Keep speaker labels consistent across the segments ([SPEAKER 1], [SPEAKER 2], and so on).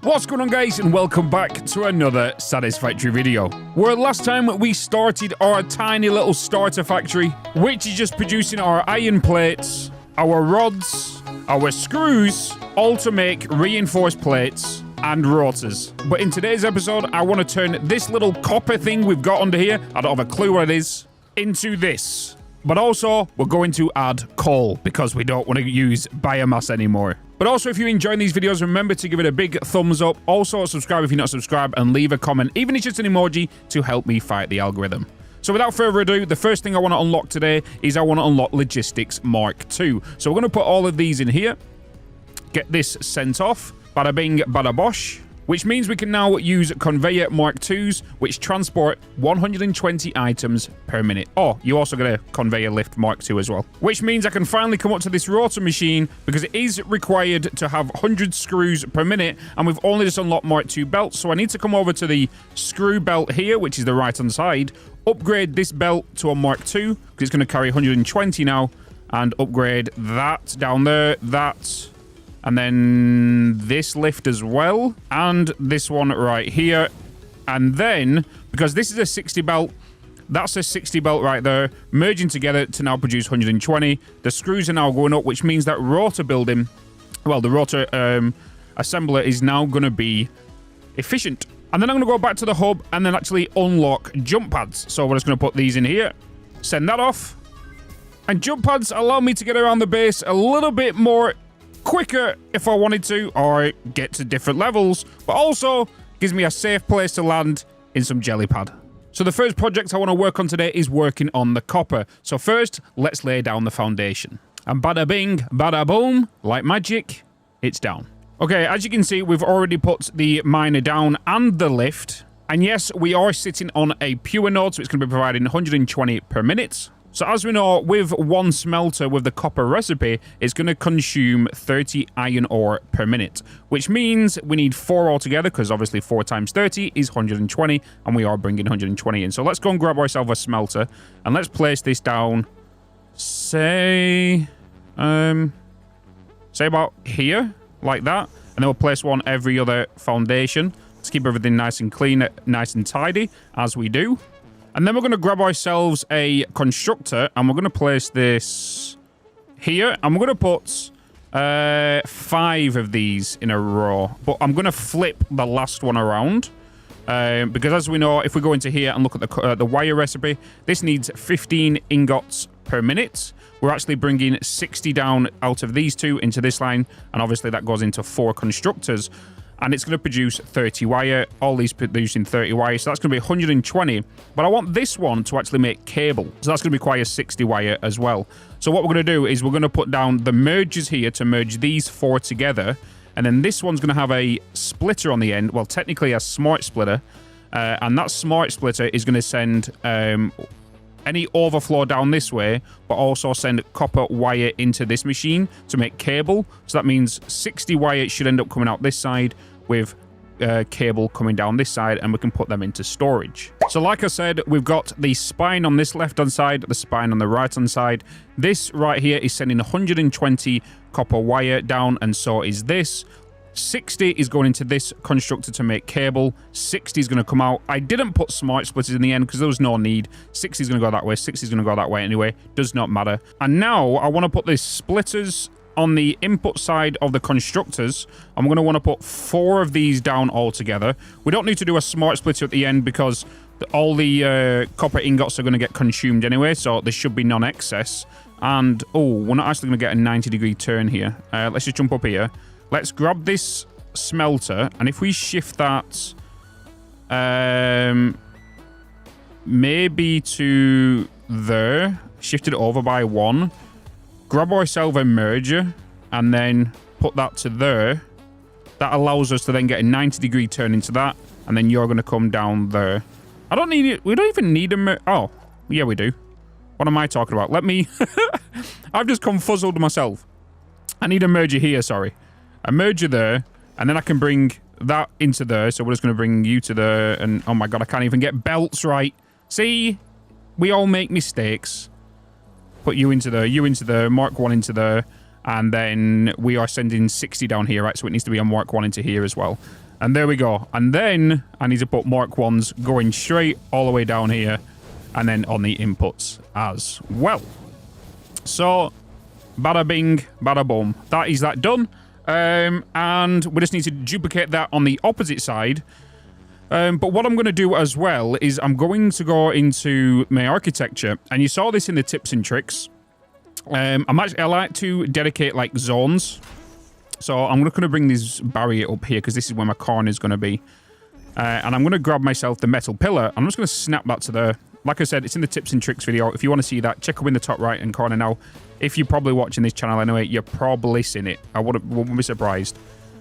[SPEAKER 1] What's going on, guys, and welcome back to another Satisfactory video. Where last time we started our tiny little starter factory, which is just producing our iron plates, our rods, our screws, all to make reinforced plates and rotors. But in today's episode, I want to turn this little copper thing we've got under here, I don't have a clue what it is, into this. But also, we're going to add coal because we don't want to use biomass anymore. But also, if you're enjoying these videos, remember to give it a big thumbs up. Also, subscribe if you're not subscribed and leave a comment, even if it's just an emoji, to help me fight the algorithm. So without further ado, the first thing I want to unlock today is I want to unlock Logistics Mark II. So we're going to put all of these in here. Get this sent off. Bada bing, bada bosh. Which means we can now use Conveyor Mark IIs, which transport 120 items per minute. Oh, you also get a Conveyor Lift Mark II as well. Which means I can finally come up to this rotor machine, because it is required to have 100 screws per minute, and we've only just unlocked Mark II belts, so I need to come over to the screw belt here, which is the right-hand side, upgrade this belt to a Mark II, because it's going to carry 120 now, and upgrade that down there, that... and then this lift as well, and this one right here. And then, because this is a 60 belt, that's a 60 belt right there, merging together to now produce 120. The screws are now going up, which means that rotor building, well, the rotor assembler is now going to be efficient. And then I'm going to go back to the hub and then actually unlock jump pads. So we're just going to put these in here, send that off. And jump pads allow me to get around the base a little bit more quicker if I wanted to, or get to different levels, but also gives me a safe place to land in some jelly pad. So the first project I want to work on today is working on the copper. So first, let's lay down the foundation. And bada bing, bada boom, like magic, it's down. Okay, as you can see, we've already put the miner down and the lift. And yes, we are sitting on a pure node, so it's going to be providing 120 per minute. So as we know, with one smelter with the copper recipe, it's going to consume 30 iron ore per minute, which means we need 4 altogether, because obviously 4 times 30 is 120, and we are bringing 120 in. So let's go and grab ourselves a smelter, and let's place this down, say about here, like that, and then we'll place one every other foundation to keep everything nice and clean, nice and tidy, as we do. And then we're going to grab ourselves a constructor, and we're going to place this here. And we're going to put 5 of these in a row. But I'm going to flip the last one around. Because as we know, if we go into here and look at the wire recipe, this needs 15 ingots per minute. We're actually bringing 60 down out of these 2 into this line. And obviously that goes into 4 constructors. And it's going to produce 30 wire, all these producing 30 wire, so that's going to be 120. But I want this one to actually make cable, so that's going to require 60 wire as well. So what we're going to do is we're going to put down the mergers here to merge these 4 together, and then this one's going to have a splitter on the end, well, technically a smart splitter, and that smart splitter is going to send any overflow down this way, but also send copper wire into this machine to make cable. So that means 60 wire should end up coming out this side, with cable coming down this side, and we can put them into storage. So like I said, we've got the spine on this left hand side, the spine on the right hand side. This right here is sending 120 copper wire down, and so is this. 60 is going into this constructor to make cable. 60 is going to come out. I didn't put smart splitters in the end because there was no need. 60 is going to go that way. 60 is going to go that way anyway. Does not matter. And now I want to put these splitters on the input side of the constructors. I'm going to want to put 4 of these down all together. We don't need to do a smart splitter at the end because all the copper ingots are going to get consumed anyway, so there should be non-excess. And, oh, we're not actually going to get a 90-degree turn here. Let's just jump up here. Let's grab this smelter, and if we shift that maybe to there, shift it over by 1, grab ourselves a merger, and then put that to there. That allows us to then get a 90-degree turn into that, and then you're going to come down there. I don't need it. We don't even need a merger. Oh, yeah, we do. What am I talking about? Let me... I've just confuzzled myself. I need a merger here, sorry. A merger there, and then I can bring that into there. So we're just going to bring you to there, and oh my god, I can't even get belts right. See? We all make mistakes. Put you into there, Mark 1 into there, And then we are sending 60 down here, right? So it needs to be a Mark 1 into here as well. And there we go. And then I need to put Mark 1s going straight all the way down here. And then on the inputs as well. So, bada bing, bada boom. That is that done. And we just need to duplicate that on the opposite side. But what I'm going to do as well is I'm going to go into my architecture. And you saw this in the tips and tricks. I like to dedicate like zones. So I'm going to bring this barrier up here because this is where my corner is going to be. And I'm going to grab myself the metal pillar. I'm just going to snap that to there. Like I said, it's in the tips and tricks video. If you want to see that, check up in the top right-hand corner now. If you're probably watching this channel anyway, you're probably seen it. I wouldn't be surprised.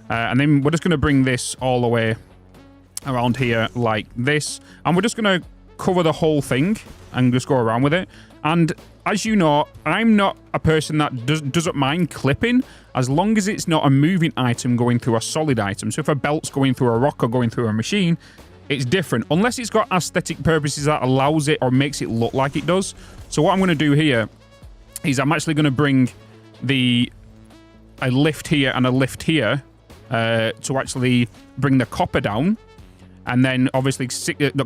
[SPEAKER 1] And then we're just going to bring this all the way around here like this. And we're just going to cover the whole thing and just go around with it. And as you know, I'm not a person that doesn't mind clipping as long as it's not a moving item going through a solid item. So if a belt's going through a rock or going through a machine, it's different. Unless it's got aesthetic purposes that allows it or makes it look like it does. So what I'm going to do here is I'm actually going to bring a lift here and a lift here to actually bring the copper down. And then obviously the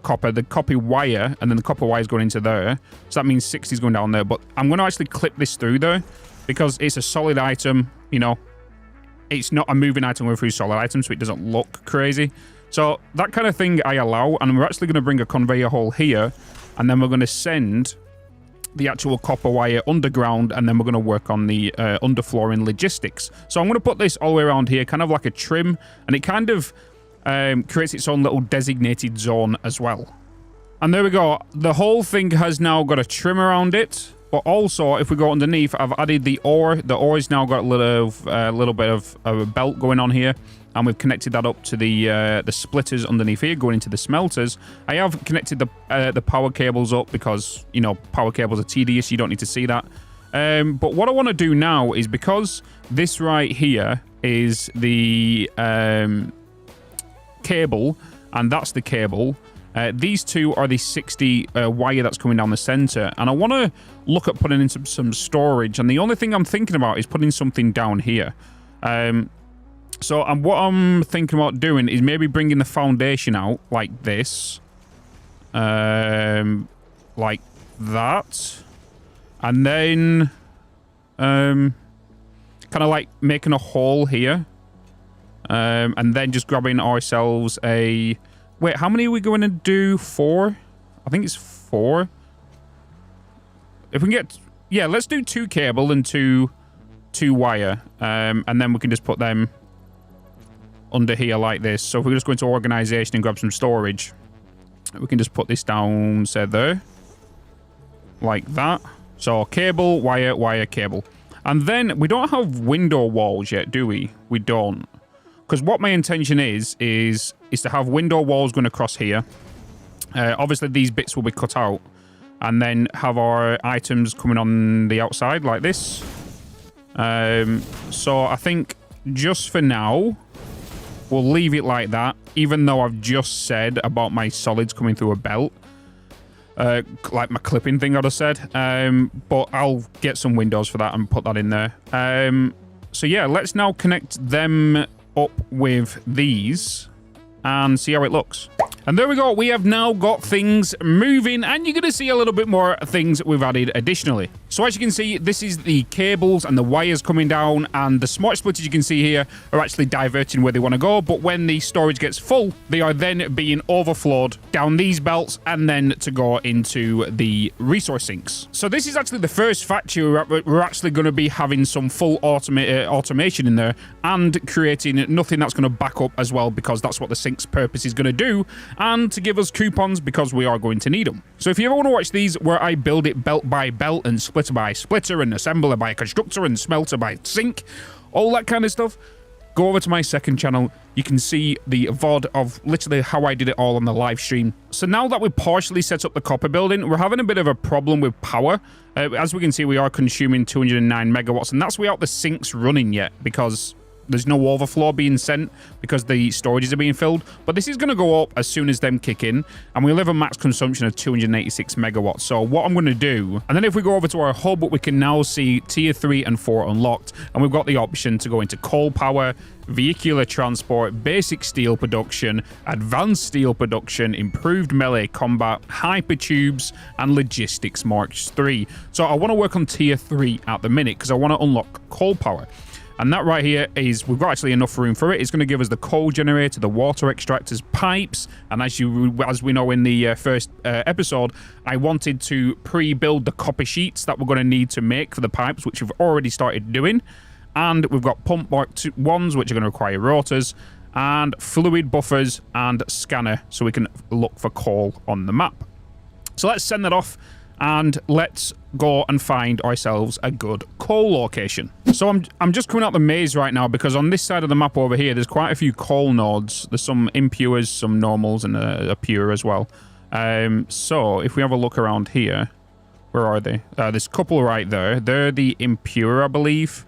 [SPEAKER 1] copper wire, and then the copper wire is going into there. So that means 60 is going down there. But I'm going to actually clip this through there because it's a solid item, you know. It's not a moving item going through solid items, so it doesn't look crazy. So that kind of thing I allow, and we're actually going to bring a conveyor hole here, and then we're going to send the actual copper wire underground, and then we're going to work on the underflooring logistics. So I'm going to put this all the way around here, kind of like a trim, and it kind of creates its own little designated zone as well. And there we go. The whole thing has now got a trim around it, but also if we go underneath, I've added the ore. The ore has now got a little bit of a belt going on here. And we've connected that up to the splitters underneath here, going into the smelters. I have connected the power cables up because, you know, power cables are tedious. You don't need to see that. But what I want to do now is, because this right here is the cable, and that's the cable. These two are the 60 wire that's coming down the center. And I want to look at putting in some storage. And the only thing I'm thinking about is putting something down here. So what I'm thinking about doing is maybe bringing the foundation out like this. Like that. And then kind of like making a hole here. And then just grabbing ourselves a... Wait, how many are we going to do? 4? I think it's 4. If we can get... Yeah, let's do 2 cable and 2 wire. And then we can just put them under here like this. So if we just go into organization and grab some storage, we can just put this down, say there. Like that. So cable, wire, wire, cable. And then we don't have window walls yet, do we? We don't. Because what my intention is to have window walls going across here. Obviously, these bits will be cut out. And then have our items coming on the outside like this. So I think just for now, we'll leave it like that. Even though I've just said about my solids coming through a belt. Like my clipping thing I'd have said. But I'll get some windows for that and put that in there. So yeah, let's now connect them up with these and see how it looks. And there we go. We have now got things moving, and you're going to see a little bit more things we've added additionally. So as you can see, this is the cables and the wires coming down, and the smart splitters you can see here are actually diverting where they want to go. But when the storage gets full, they are then being overflowed down these belts and then to go into the resource sinks. So this is actually the first factory we're actually going to be having some full automation in there and creating nothing that's going to back up as well, because that's what the sink's purpose is going to do, and to give us coupons because we are going to need them. So if you ever want to watch these where I build it belt by belt and splitter by splitter and assembler by constructor and smelter by sink, all that kind of stuff, go over to my second channel. You can see the VOD of literally how I did it all on the live stream. So now that we've partially set up the copper building, we're having a bit of a problem with power. As we can see, we are consuming 209 megawatts, and that's without the sinks running yet, because there's no overflow being sent because the storages are being filled. But this is going to go up as soon as them kick in, and we'll have a max consumption of 286 megawatts. So what I'm going to do, and then if we go over to our hub, we can now see tier 3 and 4 unlocked, and we've got the option to go into coal power, vehicular transport, basic steel production, advanced steel production, improved melee combat, hypertubes, and logistics Mark 3. So I want to work on tier 3 at the minute because I want to unlock coal power. And that right here is, we've got actually enough room for it. It's going to give us the coal generator, the water extractors, pipes. And as we know in the first episode, I wanted to pre-build the copper sheets that we're going to need to make for the pipes, which we've already started doing. And we've got pump Mark 1s, which are going to require rotors, and fluid buffers and scanner, so we can look for coal on the map. So let's send that off, and let's go and find ourselves a good coal location. So I'm just coming out the maze right now because on this side of the map over here, there's quite a few coal nodes. There's some impures, some normals, and a pure as well. So if we have a look around here, where are they? There's a couple right there. They're the impure, I believe.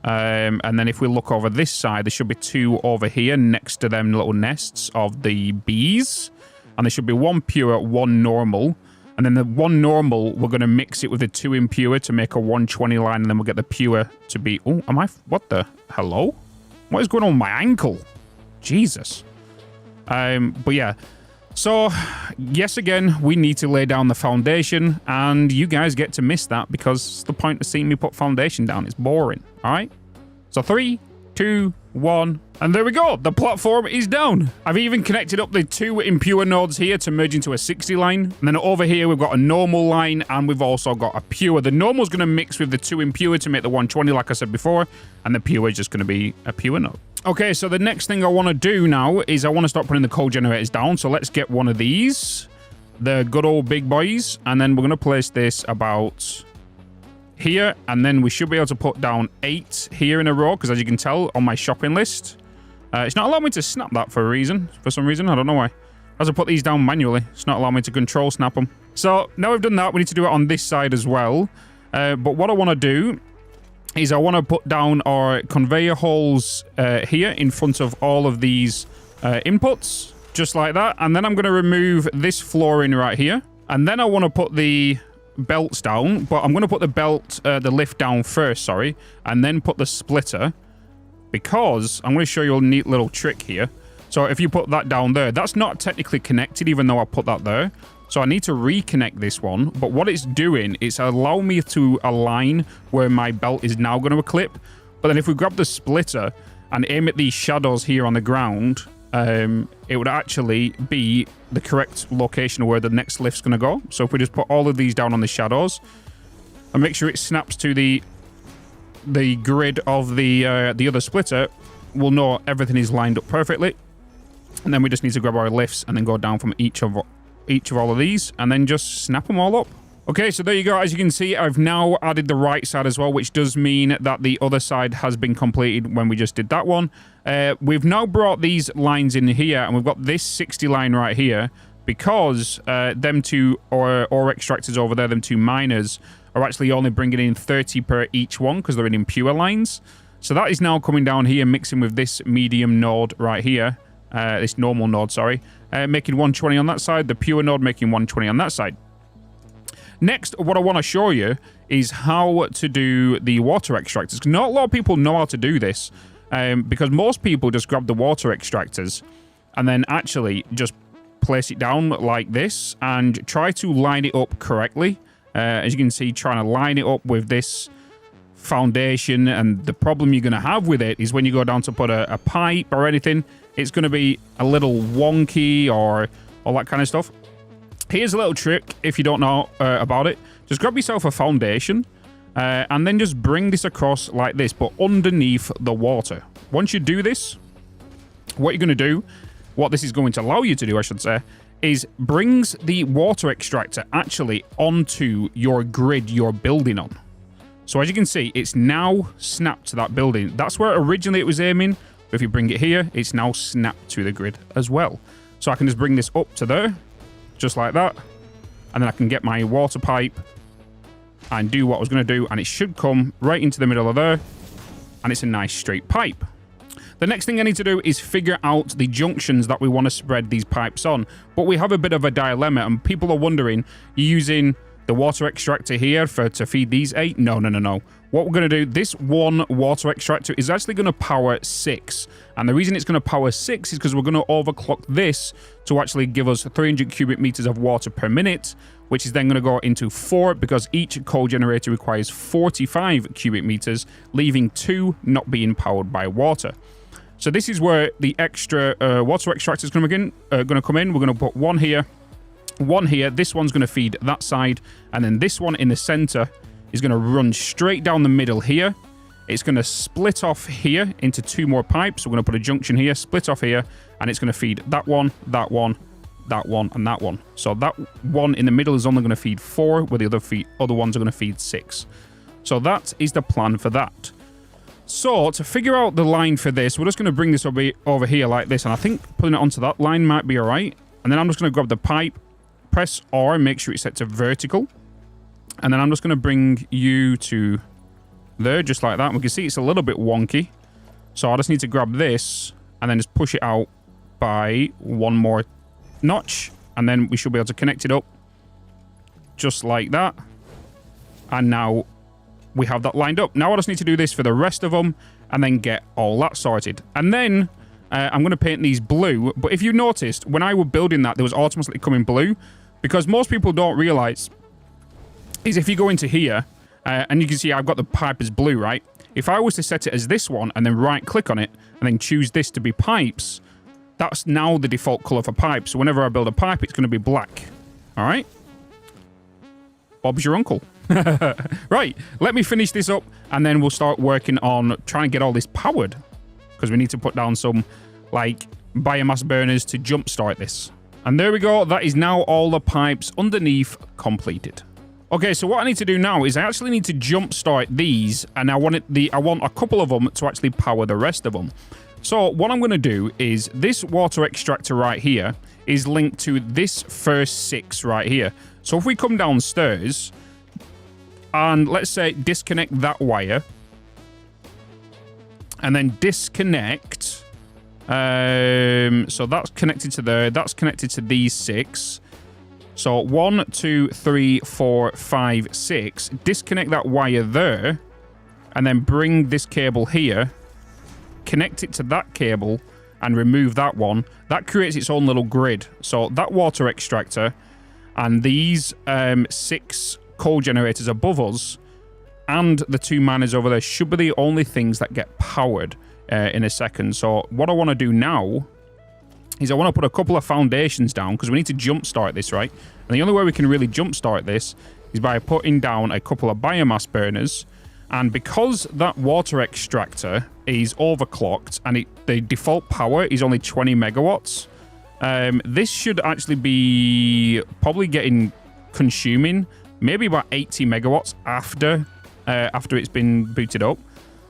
[SPEAKER 1] And then if we look over this side, there should be 2 over here next to them little nests of the bees. And there should be 1 pure, 1 normal. And then the 1 normal, we're going to mix it with the 2 impure to make a 120 line. And then we'll get the pure to be... Oh, am I... What the... Hello? What is going on with my ankle? Jesus. But yeah. So, yes, again, we need to lay down the foundation. And you guys get to miss that because the point of seeing me put foundation down is boring. All right? So 3, 2, 1... And there we go, the platform is down. I've even connected up the 2 impure nodes here to merge into a 60 line. And then over here, we've got a normal line, and we've also got a pure. The normal's going to mix with the 2 impure to make the 120, like I said before. And the pure is just going to be a pure node. Okay, so the next thing I want to do now is I want to start putting the coal generators down. So let's get one of these, the good old big boys. And then we're going to place this about... here, and then we should be able to put down 8 here in a row, because as you can tell on my shopping list, it's not allowing me to snap that for some reason. I don't know why. As I put these down manually, it's not allowing me to control snap them. So now we've done that, we need to do it on this side as well. But what I want to do is I want to put down our conveyor holes here in front of all of these inputs, just like that. And then I'm going to remove this flooring right here. And then I want to put the belts down, but I'm going to put the lift down first, sorry, and then put the splitter, because I'm going to show you a neat little trick here. So if you put that down there, that's not technically connected, even though I put that there. So I need to reconnect this one, but what it's doing is allow me to align where my belt is now going to clip. But then if we grab the splitter and aim at these shadows here on the ground, it would actually be the correct location where the next lift's going to go. So if we just put all of these down on the shadows and make sure it snaps to the grid of the other splitter, we'll know everything is lined up perfectly. And then we just need to grab our lifts and then go down from each of all of these and then just snap them all up. Okay, so there you go. As you can see, I've now added the right side as well, which does mean that the other side has been completed when we just did that one. We've now brought these lines in here, and we've got this 60 line right here, because them 2 ore extractors over there, them 2 miners, are actually only bringing in 30 per each one because they're in impure lines. So that is now coming down here, mixing with this medium node right here, this normal node, sorry, making 120 on that side, the pure node making 120 on that side. Next, what I want to show you is how to do the water extractors. Not a lot of people know how to do this, because most people just grab the water extractors and then actually just place it down like this and try to line it up correctly. As you can see, trying to line it up with this foundation, and the problem you're going to have with it is when you go down to put a pipe or anything, it's going to be a little wonky or all that kind of stuff. Here's a little trick if you don't know about it. Just grab yourself a foundation and then just bring this across like this, but underneath the water. Once you do this, what you're going to do, what this is going to allow you to do, I should say, is brings the water extractor actually onto your grid you're building on. So as you can see, it's now snapped to that building. That's where originally it was aiming. But if you bring it here, it's now snapped to the grid as well. So I can just bring this up to there, just like that. And then I can get my water pipe and do what I was going to do. And it should come right into the middle of there. And it's a nice straight pipe. The next thing I need to do is figure out the junctions that we want to spread these pipes on. But we have a bit of a dilemma, and people are wondering, you're using the water extractor here to feed these 8? No. What we're going to do, this one water extractor is actually going to power 6. And the reason it's going to power 6 is because we're going to overclock this to actually give us 300 cubic meters of water per minute, which is then going to go into 4 because each coal generator requires 45 cubic meters, leaving 2 not being powered by water. So this is where the extra water extractor is going to come in. We're going to put one here. This one's going to feed that side, and then this one in the center is going to run straight down the middle here. It's going to split off here into 2 more pipes. We're going to put a junction here, split off here, and it's going to feed that one, that one, that one, and that one. So that one in the middle is only going to feed 4, where the other ones are going to feed 6. So that is the plan for that. So to figure out the line for this, we're just going to bring this over here like this, and I think putting it onto that line might be all right. And then I'm just going to grab the pipe, press R, make sure it's set to vertical. And then I'm just going to bring you to there, just like that. And we can see it's a little bit wonky. So I just need to grab this and then just push it out by 1 more notch. And then we should be able to connect it up just like that. And now we have that lined up. Now I just need to do this for the rest of them and then get all that sorted. And then I'm going to paint these blue. But if you noticed, when I was building that, there was automatically coming blue. Because most people don't realize is if you go into here, and you can see I've got the pipe as blue, right? If I was to set it as this one and then right click on it and then choose this to be pipes, that's now the default color for pipes. So whenever I build a pipe, it's going to be black. All right? Bob's your uncle. Right, let me finish this up and then we'll start working on trying to get all this powered. Because we need to put down some, like, biomass burners to jumpstart this. And there we go. That is now all the pipes underneath completed. Okay, so what I need to do now is I actually need to jumpstart these, and I want a couple of them to actually power the rest of them. So what I'm going to do is this water extractor right here is linked to this first 6 right here. So if we come downstairs and let's say disconnect that wire and then disconnect. So that's connected to there. That's connected to these 6. So 1, 2, 3, 4, 5, 6. Disconnect that wire there. And then bring this cable here. Connect it to that cable. And remove that one. That creates its own little grid. So that water extractor. And these 6 coal generators above us. And the 2 miners over there should be the only things that get powered in a second. So what I want to do now is I want to put a couple of foundations down because we need to jumpstart this, right? And the only way we can really jumpstart this is by putting down a couple of biomass burners. And because that water extractor is overclocked and the default power is only 20 megawatts, this should actually be probably consuming maybe about 80 megawatts after it's been booted up.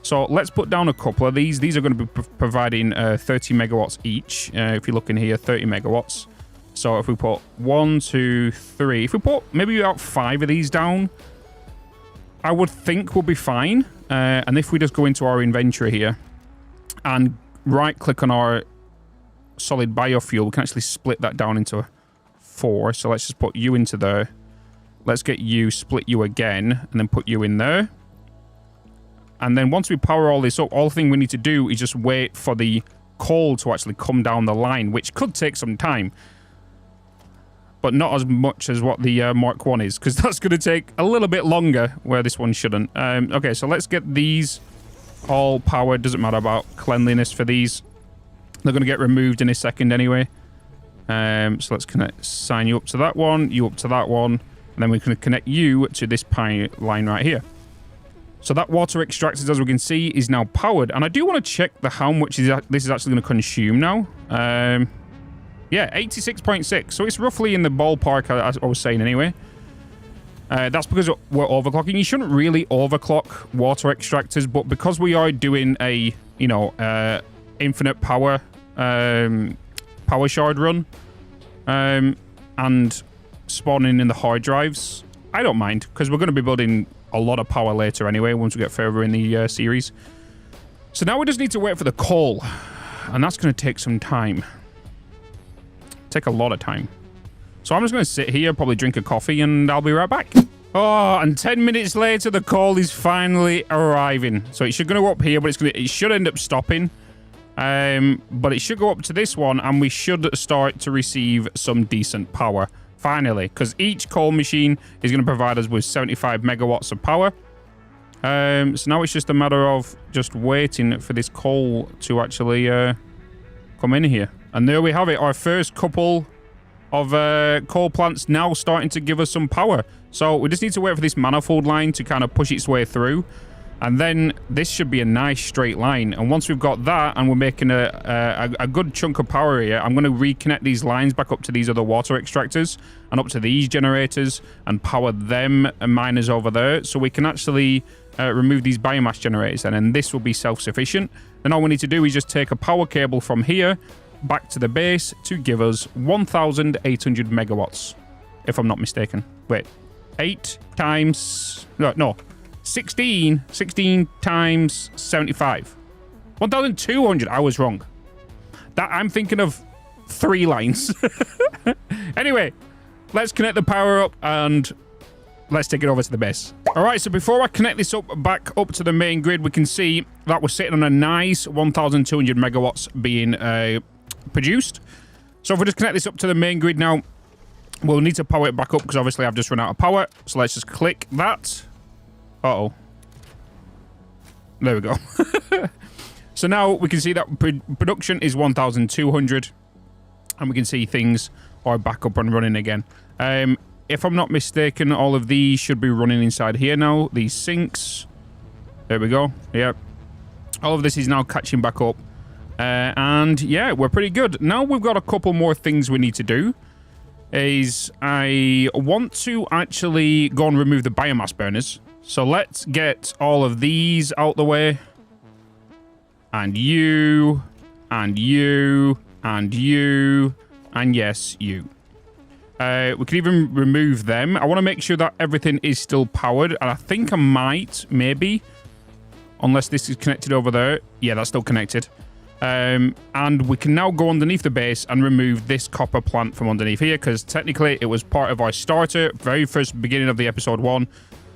[SPEAKER 1] So let's put down a couple of these. These are going to be providing 30 megawatts each. If you look in here, 30 megawatts. So if we put 1, 2, 3, if we put maybe about 5 of these down, I would think we'll be fine. And if we just go into our inventory here and right click on our solid biofuel, we can actually split that down into 4. So let's just put you into there. Let's get you, split you again, and then put you in there. And then once we power all this up, all the thing we need to do is just wait for the coal to actually come down the line, which could take some time. But not as much as what the Mark 1 is, because that's going to take a little bit longer, where this one shouldn't. Okay, so let's get these all powered. Doesn't matter about cleanliness for these. They're going to get removed in a second anyway. So let's sign you up to that one, you up to that one, and then we can connect you to this line right here. So that water extractor, as we can see, is now powered. And I do want to check how much this is actually going to consume now. Yeah, 86.6. So it's roughly in the ballpark, as I was saying anyway. That's because we're overclocking. You shouldn't really overclock water extractors, but because we are doing a, infinite power shard run and spawning in the hard drives, I don't mind, because we're going to be building a lot of power later anyway, once we get further in the series. So now we just need to wait for the coal. And that's going to take some time. Take a lot of time. So I'm just going to sit here, probably drink a coffee, and I'll be right back. Oh, and 10 minutes later, the coal is finally arriving. So it should go up here, but it should end up stopping. But it should go up to this one, and we should start to receive some decent power. Finally, because each coal machine is going to provide us with 75 megawatts of power. So now it's just a matter of just waiting for this coal to actually come in here. And there we have it, our first couple of coal plants now starting to give us some power. So we just need to wait for this manifold line to kind of push its way through. And then this should be a nice straight line. And once we've got that and we're making a good chunk of power here, I'm going to reconnect these lines back up to these other water extractors and up to these generators and power them miners over there. So we can actually remove these biomass generators then, and this will be self-sufficient. Then all we need to do is just take a power cable from here back to the base to give us 1,800 megawatts, if I'm not mistaken. Wait, 8 times... No. 16 times 75. 1,200. I was wrong. That I'm thinking of 3 lines. Anyway, let's connect the power up and let's take it over to the base. All right, so before I connect this up back up to the main grid, we can see that we're sitting on a nice 1,200 megawatts being produced. So if we just connect this up to the main grid now, we'll need to power it back up because obviously I've just run out of power. So let's just click that. Uh-oh. There we go. So now we can see that production is 1,200 and we can see things are back up and running again. If I'm not mistaken, all of these should be running inside here now. These sinks. There we go. Yep. All of this is now catching back up. And yeah, we're pretty good. Now we've got a couple more things we need to do. I want to actually go and remove the biomass burners. So let's get all of these out the way. And you. And you. And you. And yes, you. We can even remove them. I want to make sure that everything is still powered. And I think I might, maybe. Unless this is connected over there. Yeah, that's still connected. And we can now go underneath the base and remove this copper plant from underneath here. Because technically it was part of our starter. Very first beginning of the episode 1.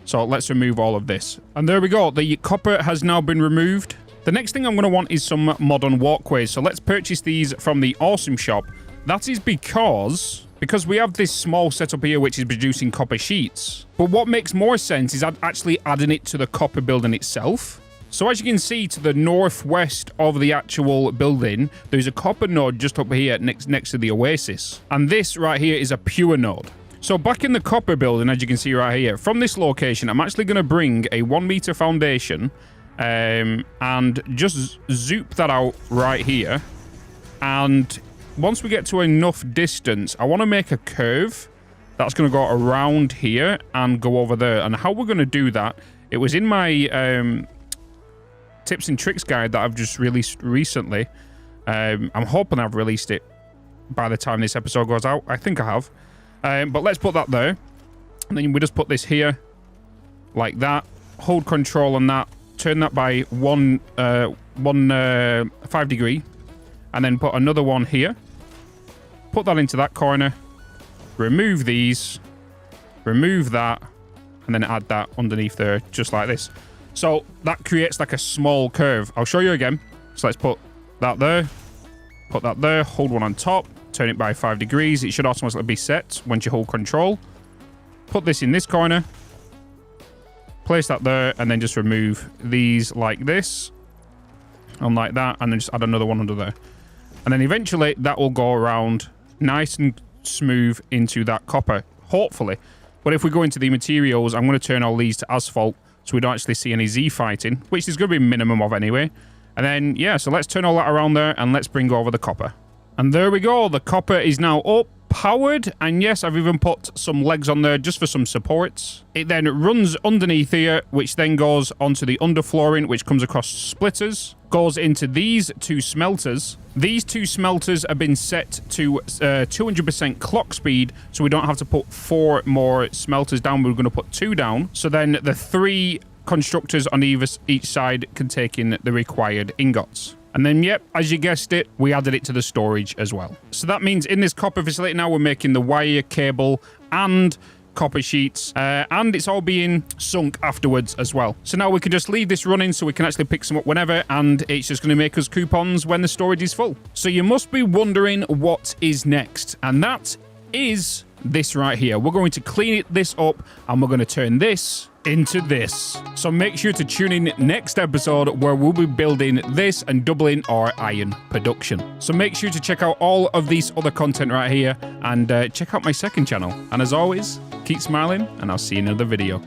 [SPEAKER 1] So let's remove all of this. And there we go. The copper has now been removed. The next thing I'm going to want is some modern walkways. So let's purchase these from the Awesome Shop. That is because we have this small setup here which is producing copper sheets. But what makes more sense is actually adding it to the copper building itself. So as you can see to the northwest of the actual building, there's a copper node just up here next to the oasis. And this right here is a pure node. So back in the copper building, as you can see right here, from this location, I'm actually going to bring a 1 meter foundation and just zoop that out right here. And once we get to enough distance, I want to make a curve that's going to go around here and go over there. And how we're going to do that, it was in my tips and tricks guide that I've just released recently. I'm hoping I've released it by the time this episode goes out. I think I have. But let's put that there. And then we just put this here. Like that. Hold control on that. Turn that by 5 degree. And then put another one here. Put that into that corner. Remove these. Remove that. And then add that underneath there. Just like this. So that creates like a small curve. I'll show you again. So let's put that there. Put that there. Hold one on top. Turn it by 5 degrees. It should automatically be set once you hold control. Put this in this corner. Place that there. And then just remove these like this. And like that. And then just add another one under there. And then eventually that will go around nice and smooth into that copper. Hopefully. But if we go into the materials, I'm going to turn all these to asphalt. So we don't actually see any Z fighting. Which is going to be a minimum of anyway. And then, yeah. So let's turn all that around there. And let's bring over the copper. And there we go. The copper is now up, powered. And yes, I've even put some legs on there just for some supports. It then runs underneath here, which then goes onto the underflooring, which comes across splitters. Goes into these 2 smelters. These 2 smelters have been set to 200% clock speed, so we don't have to put 4 more smelters down. We're going to put 2 down. So then the 3 constructors on each side can take in the required ingots. And then, yep, as you guessed it, we added it to the storage as well. So that means in this copper facility now, we're making the wire, cable, and copper sheets, and it's all being sunk afterwards as well. So now we can just leave this running so we can actually pick some up whenever, and it's just going to make us coupons when the storage is full. So you must be wondering what is next, and that is this right here. We're going to clean this up, and we're going to turn this into this. So make sure to tune in next episode where we'll be building this and doubling our iron production. So make sure to check out all of these other content right here, and check out my second channel. And as always, keep smiling, and I'll see you in another video.